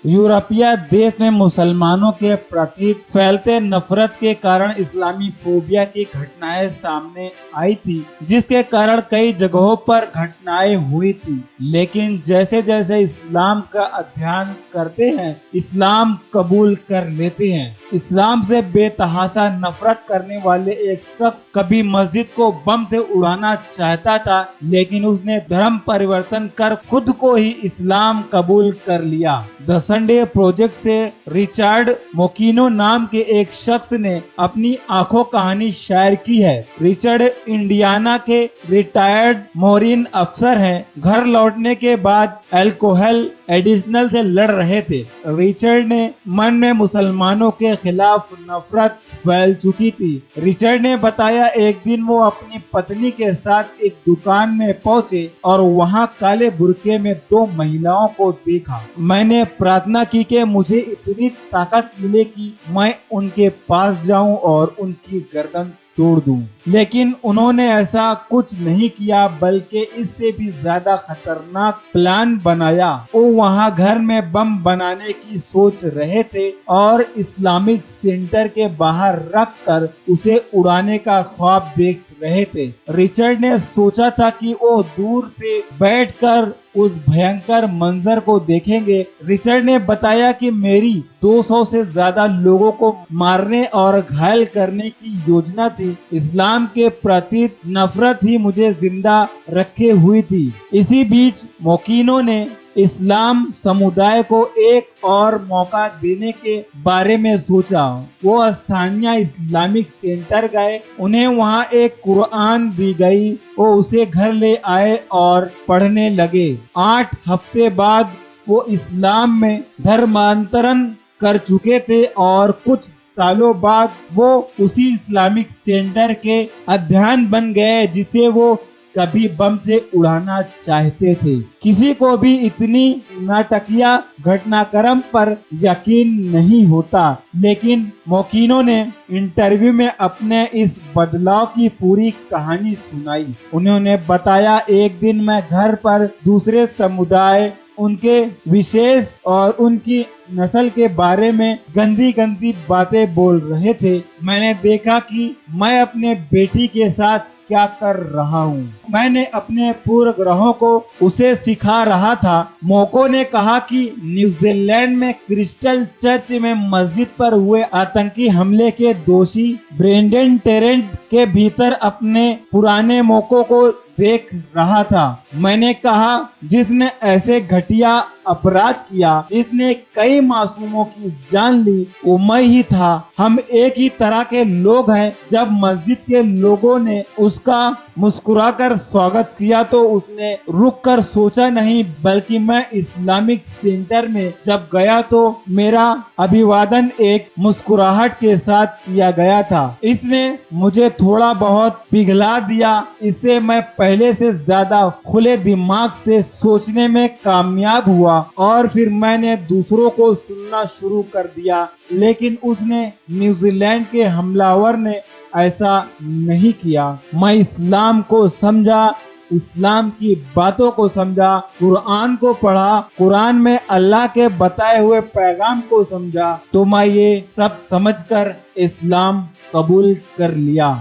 यूरोपीय देश में मुसलमानों के प्रति फैलते नफरत के कारण इस्लामी फोबिया की घटनाएं सामने आई थी, जिसके कारण कई जगहों पर घटनाएं हुई थी। लेकिन जैसे जैसे इस्लाम का अध्ययन करते हैं, इस्लाम कबूल कर लेते हैं। इस्लाम से बेतहाशा नफरत करने वाले एक शख्स कभी मस्जिद को बम से उड़ाना चाहता था, लेकिन उसने धर्म परिवर्तन कर खुद को ही इस्लाम कबूल कर लिया। द संडे प्रोजेक्ट से रिचर्ड मोकिनो नाम के एक शख्स ने अपनी आंखों कहानी शेयर की है। रिचर्ड इंडियाना के रिटायर्ड मरीन अफसर हैं। घर लौटने के बाद अल्कोहल एडिशनल से लड़ रहे थे। रिचर्ड ने मन में मुसलमानों के खिलाफ नफरत फैल चुकी थी। रिचर्ड ने बताया, एक दिन वो अपनी पत्नी के साथ एक दुकान में पहुंचे और वहां काले बुर्के में 2 महिलाओं को देखा। मैंने प्रार्थना की कि मुझे इतनी ताकत मिले कि मैं उनके पास जाऊं और उनकी गर्दन तोड़ दूं। लेकिन उन्होंने ऐसा कुछ नहीं किया, बल्कि इससे भी ज्यादा खतरनाक प्लान बनाया। वो वहां घर में बम बनाने की सोच रहे थे और इस्लामिक सेंटर के बाहर रखकर उसे उड़ाने का ख्वाब देख रहे थे। रिचर्ड ने सोचा था कि वो दूर से बैठकर उस भयंकर मंजर को देखेंगे। रिचर्ड ने बताया कि मेरी 200 से ज्यादा लोगों को मारने और घायल करने की योजना थी। इस्लाम के प्रति नफरत ही मुझे जिंदा रखे हुई थी। इसी बीच मोकिनो ने इस्लाम समुदाय को एक और मौका देने के बारे में सोचा। वो स्थानीय इस्लामिक सेंटर गए, उन्हें वहां एक कुरान दी गई। वो उसे घर ले आए और पढ़ने लगे। 8 हफ्ते बाद वो इस्लाम में धर्मांतरण कर चुके थे और कुछ सालों बाद वो उसी इस्लामिक सेंटर के अध्ययन बन गए जिसे वो कभी बम से उड़ाना चाहते थे। किसी को भी इतनी नाटकीय घटनाक्रम पर यकीन नहीं होता, लेकिन मोकिनो ने इंटरव्यू में अपने इस बदलाव की पूरी कहानी सुनाई। उन्होंने बताया, एक दिन मैं घर पर दूसरे समुदाय, उनके विशेष और उनकी नस्ल के बारे में गंदी गंदी बातें बोल रहे थे। मैंने देखा कि मैं अपने बेटी के साथ क्या कर रहा हूँ। मैंने अपने पूर्वग्रहों को उसे सिखा रहा था। मोको ने कहा कि न्यूजीलैंड में क्रिस्टल चर्च में मस्जिद पर हुए आतंकी हमले के दोषी ब्रेंडन टेरेंट के भीतर अपने पुराने मोको को देख रहा था। मैंने कहा, जिसने ऐसे घटिया अपराध किया, जिसने कई मासूमों की जान ली, वो मैं ही था। हम एक ही तरह के लोग हैं। जब मस्जिद के लोगों ने उसका मुस्कुराकर स्वागत किया तो उसने रुककर सोचा नहीं, बल्कि मैं इस्लामिक सेंटर में जब गया तो मेरा अभिवादन एक मुस्कुराहट के साथ किया गया था। इसने मुझे थोड़ा बहुत पिघला दिया। इससे मैं पहले से ज्यादा खुले दिमाग से सोचने में कामयाब हुआ और फिर मैंने दूसरों को सुनना शुरू कर दिया। लेकिन उसने न्यूजीलैंड के हमलावर ने ऐसा नहीं किया। मैं इस्लाम को समझा, इस्लाम की बातों को समझा, कुरान को पढ़ा, कुरान में अल्लाह के बताए हुए पैगाम को समझा, तो मैं ये सब समझकर इस्लाम कबूल कर लिया।